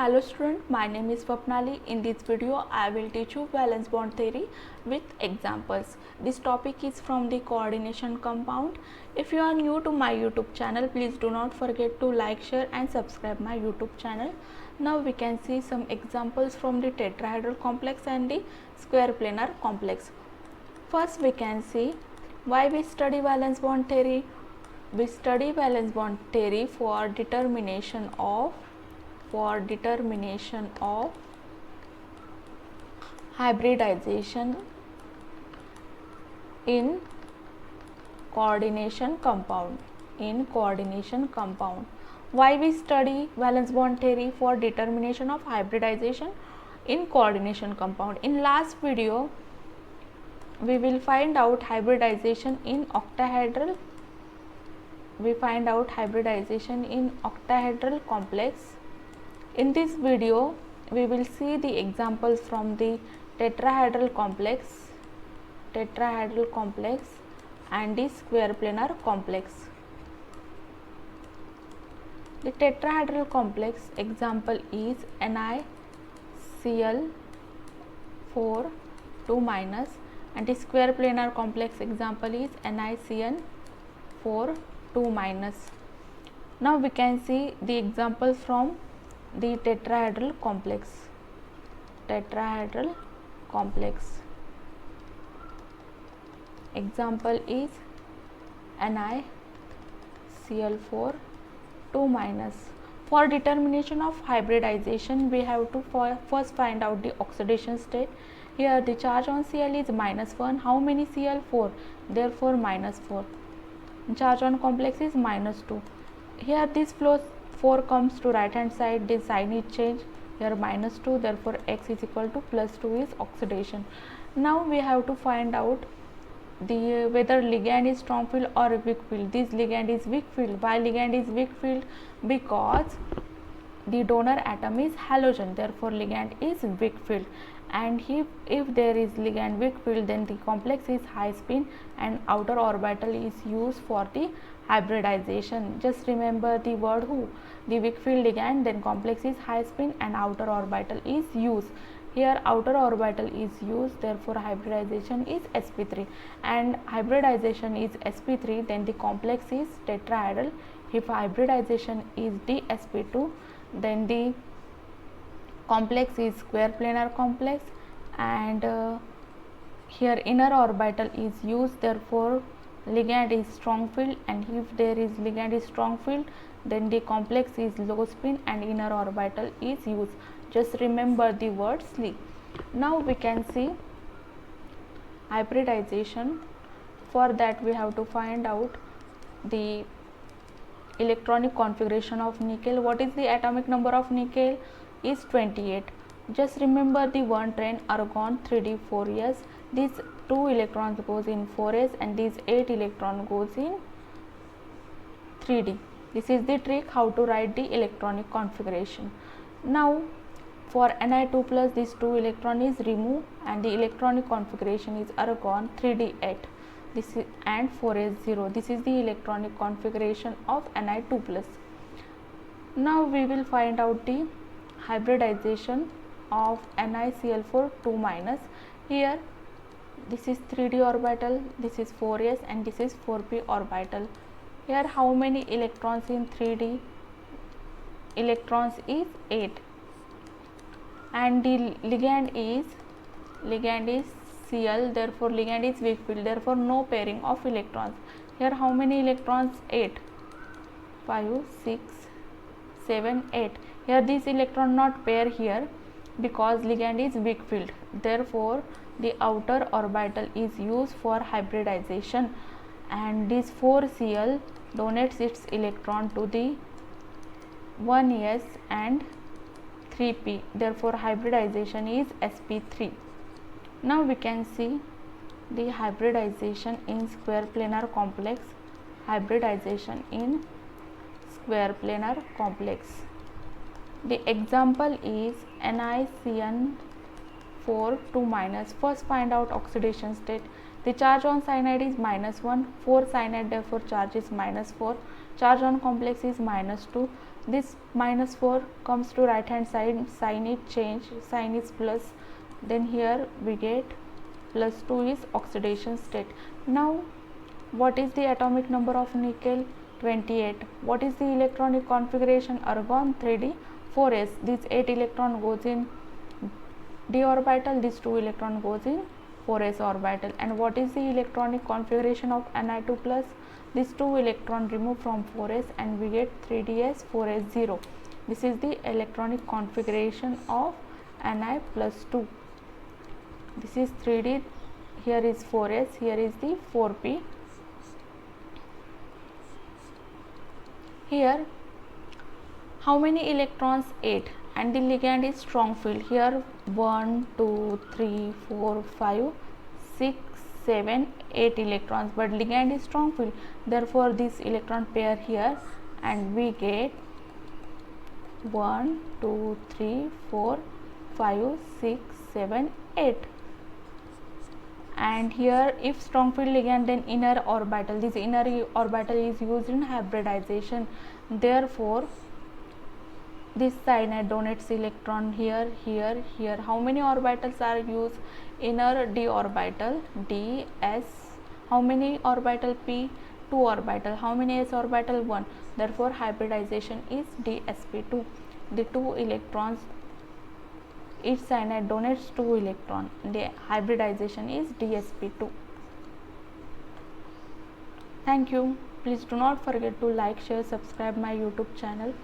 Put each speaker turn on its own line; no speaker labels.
Hello student, my name is Swapnali. In this video, I will teach you valence bond theory with examples. This topic is from the coordination compound. If you are new to my YouTube channel, please do not forget to like, share and subscribe my YouTube channel. Now we can see some examples from the tetrahedral complex and the square planar complex. First we can see why we study valence bond theory. We study valence bond theory for determination of hybridization in coordination compound. Why we study valence bond theory for determination of hybridization in coordination compound? In last video we will find out hybridization in octahedral. We find out hybridization in octahedral complex. In this video, we will see the examples from the tetrahedral complex and the square planar complex. The tetrahedral complex example is NiCl4 2 minus, and the square planar complex example is NiCn4 2 minus. Now we can see the examples from the tetrahedral complex. Example is NiCl4 2 minus. For determination of hybridization, we have to first find out the oxidation state. Here the charge on Cl is -1. How many Cl? 4. Therefore -4. Charge on complex is -2. Here this flow 4 comes to right hand side, the sign is changed. Here -2, therefore x is equal to +2 is oxidation. Now we have to find out the whether ligand is strong field or weak field. This ligand is weak field. Why ligand is weak field? Because the donor atom is halogen, therefore ligand is weak field. And if there is ligand weak field, then the complex is high spin and outer orbital is used for the hybridization. Just remember the word who, the weak field ligand, then complex is high spin and outer orbital is used. Here outer orbital is used, therefore hybridization is sp3, and hybridization is sp3, then the complex is tetrahedral. If hybridization is dsp2, then the complex is square planar complex, and here inner orbital is used, therefore ligand is strong field, and if there is ligand is strong field, then the complex is low spin and inner orbital is used. Just remember the word SLE. Now we can see hybridization. For that we have to find out the electronic configuration of nickel. What is the atomic number of nickel? Is 28. Just remember the one train argon 3d 4s. These 2 electrons goes in 4s and these 8 electron goes in 3d. This is the trick how to write the electronic configuration. Now for Ni2 plus, this 2 electron is removed and the electronic configuration is argon 3d8. This is and 4s0. This is the electronic configuration of Ni2 plus. Now we will find out the hybridization of NiCl4 2 minus. Here this is 3d orbital, this is 4s and this is 4p orbital. Here how many electrons in 3d? Electrons is 8, and the ligand is Cl, therefore ligand is weak field, therefore no pairing of electrons. Here how many electrons? 8, 5, 6, 7, 8. Here this electron not pair here because ligand is weak field, therefore the outer orbital is used for hybridization, and this 4Cl donates its electron to the 1s and 3p, therefore hybridization is sp3. Now we can see the hybridization in square planar complex. The example is NiCn4 2 minus. First find out oxidation state. The charge on cyanide is -1, 4 cyanide, therefore charge is -4. Charge on complex is -2. This minus 4 comes to right hand side, sign is change, sign is plus, then here we get plus 2 is oxidation state. Now what is the atomic number of nickel? 28. What is the electronic configuration? Argon 3d 4s. This 8 electron goes in d orbital, this 2 electron goes in 4s orbital. And what is the electronic configuration of Ni2 plus? This 2 electron removed from 4s and we get 3ds 4s 0. This is the electronic configuration of Ni plus 2. This is 3d, here is 4s, here is the 4p. Here how many electrons? 8, and the ligand is strong field. Here 1 2 3 4 5 6 7 8 electrons, but ligand is strong field, therefore this electron pair here and we get 1 2 3 4 5 6 7 8. And here if strong field ligand, then inner orbital, this inner orbital is used in hybridization, therefore this cyanide donates electron here, here, here. How many orbitals are used? Inner d orbital, ds. How many orbital? p, 2 orbital. How many s orbital? 1. Therefore hybridization is dsp2. The 2 electrons, each cyanide donates 2 electron. The hybridization is dsp2. Thank you. Please do not forget to like, share, subscribe my YouTube channel.